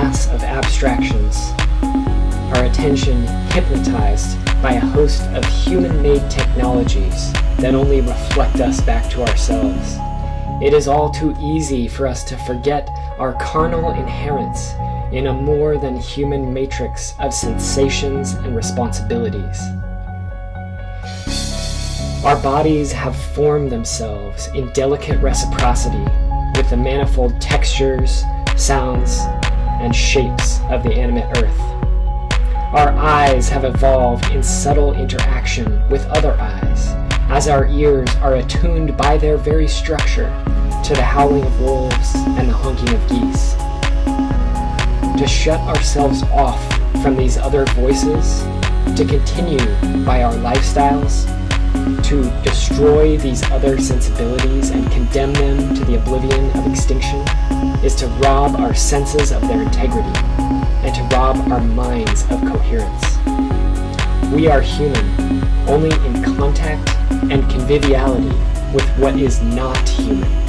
mass of abstractions, our attention hypnotized by a host of human-made technologies that only reflect us back to ourselves. It is all too easy for us to forget our carnal inherence in a more than human matrix of sensations and responsibilities. Our bodies have formed themselves in delicate reciprocity with the manifold textures, sounds, and shapes of the animate earth. Our eyes have evolved in subtle interaction with other eyes, as our ears are attuned by their very structure to the howling of wolves and the honking of geese. To shut ourselves off from these other voices, to continue by our lifestyles, to destroy these other sensibilities and condemn them to the oblivion of extinction, is to rob our senses of their integrity and to rob our minds of coherence. We are human only in contact and conviviality with what is not human.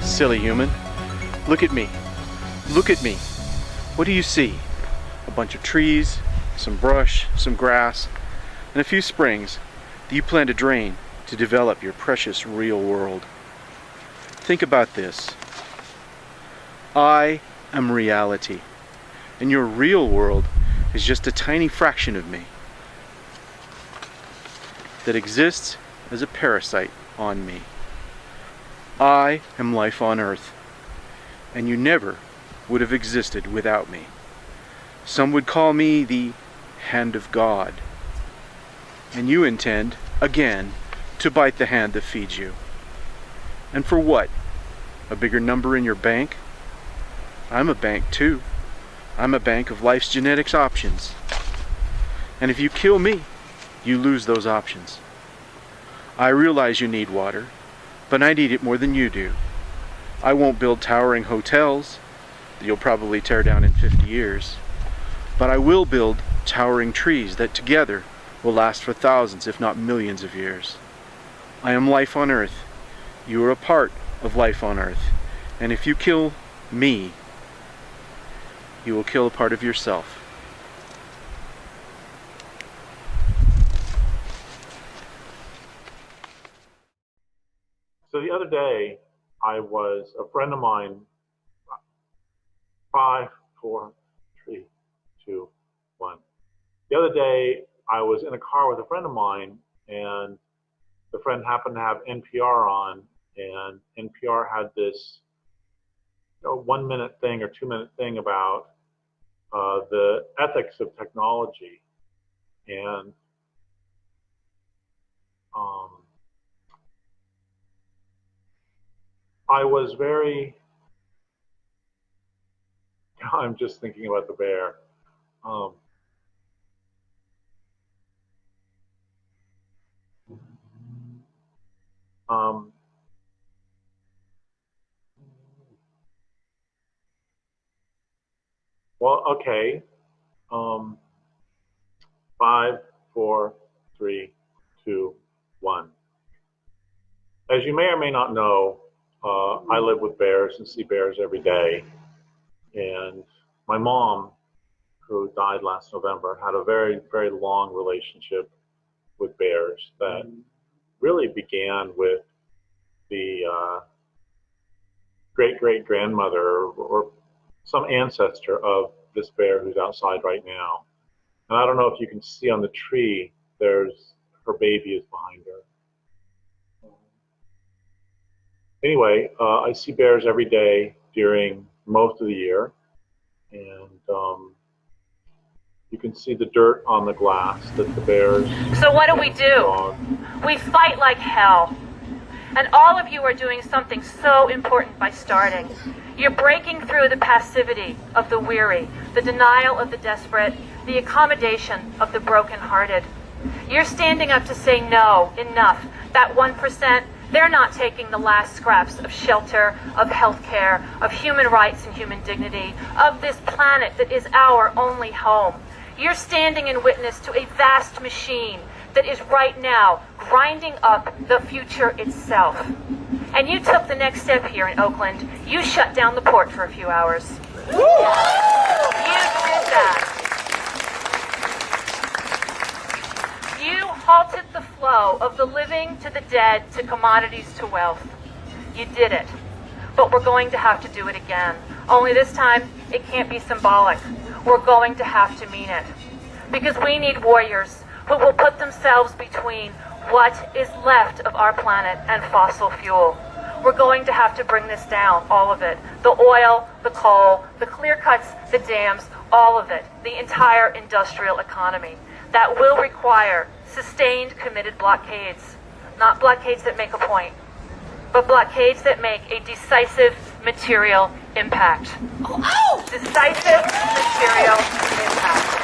Silly human. Look at me. Look at me. What do you see? A bunch of trees, some brush, some grass, and a few springs that you plan to drain to develop your precious real world. Think about this. I am reality, and your real world is just a tiny fraction of me that exists as a parasite on me. I am life on earth, and you never would have existed without me. Some would call me the hand of God, and you intend, again, to bite the hand that feeds you. And for what? A bigger number in your bank? I'm a bank too. I'm a bank of life's genetics options. And if you kill me, you lose those options. I realize you need water, but I need it more than you do. I won't build towering hotels that you'll probably tear down in 50 years, but I will build towering trees that together will last for thousands, if not millions of years. I am life on earth. You are a part of life on earth, and if you kill me, you will kill a part of yourself. So the other day, a friend of mine, 5, 4, 3, 2, 1. The other day, I was in a car with a friend of mine, and the friend happened to have NPR on, and NPR had this 1-minute thing or 2-minute thing about the ethics of technology. And I was I'm just thinking about the bear. Um, well, okay. Um, 5, 4, 3, 2, 1. As you may or may not know, I live with bears and see bears every day. And my mom, who died last November, had a very, very long relationship with bears that really began with the great-great-grandmother or some ancestor of this bear who's outside right now. And I don't know if you can see on the tree, there's her baby is behind her. Anyway, I see bears every day during most of the year, and you can see the dirt on the glass that the bears. So what do? We fight like hell. And all of you are doing something so important by starting. You're breaking through the passivity of the weary, the denial of the desperate, the accommodation of the brokenhearted. You're standing up to say no, enough. That 1%, they're not taking the last scraps of shelter, of health care, of human rights and human dignity, of this planet that is our only home. You're standing in witness to a vast machine that is right now grinding up the future itself. And you took the next step here in Oakland. You shut down the port for a few hours. You did that. You halted the flow of the living to the dead to commodities to wealth. You did it. But we're going to have to do it again. Only this time, it can't be symbolic. We're going to have to mean it. Because we need warriors who will put themselves between what is left of our planet and fossil fuel. We're going to have to bring this down, all of it. The oil, the coal, the clear cuts, the dams, all of it. The entire industrial economy. That will require sustained, committed blockades. Not blockades that make a point, but blockades that make a decisive material impact. Decisive material impact.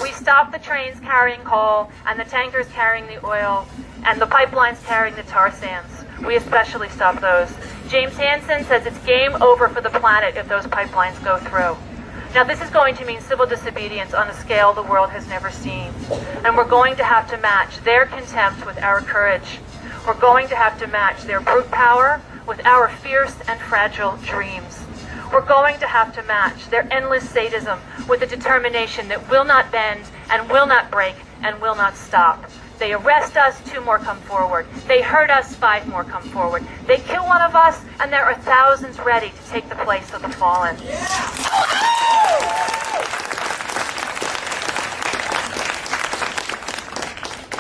We stop the trains carrying coal and the tankers carrying the oil and the pipelines carrying the tar sands. We especially stop those. James Hansen says it's game over for the planet if those pipelines go through. Now this is going to mean civil disobedience on a scale the world has never seen. And we're going to have to match their contempt with our courage. We're going to have to match their brute power with our fierce and fragile dreams. We're going to have to match their endless sadism with a determination that will not bend and will not break and will not stop. They arrest us, 2 more come forward. They hurt us, 5 more come forward. They kill one of us, and there are thousands ready to take the place of the fallen.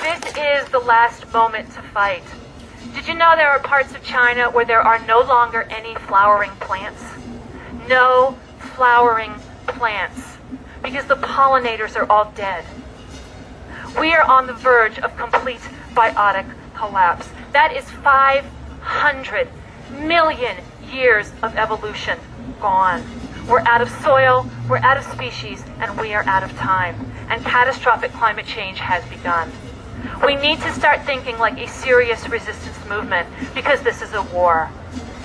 This is the last moment to fight. Did you know there are parts of China where there are no longer any flowering plants? No flowering plants, because the pollinators are all dead. We are on the verge of complete biotic collapse. That is 500 million years of evolution gone. We're out of soil, we're out of species, and we are out of time. And catastrophic climate change has begun. We need to start thinking like a serious resistance movement, because this is a war.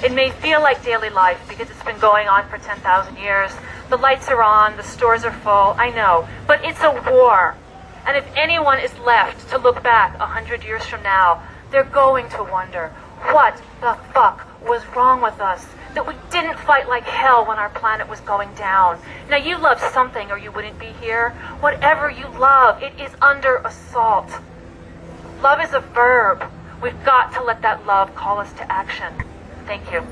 It may feel like daily life because it's been going on for 10,000 years. The lights are on, the stores are full, I know, but it's a war. And if anyone is left to look back 100 years from now, they're going to wonder, what the fuck was wrong with us? That we didn't fight like hell when our planet was going down. Now you love something or you wouldn't be here. Whatever you love, it is under assault. Love is a verb. We've got to let that love call us to action. Thank you.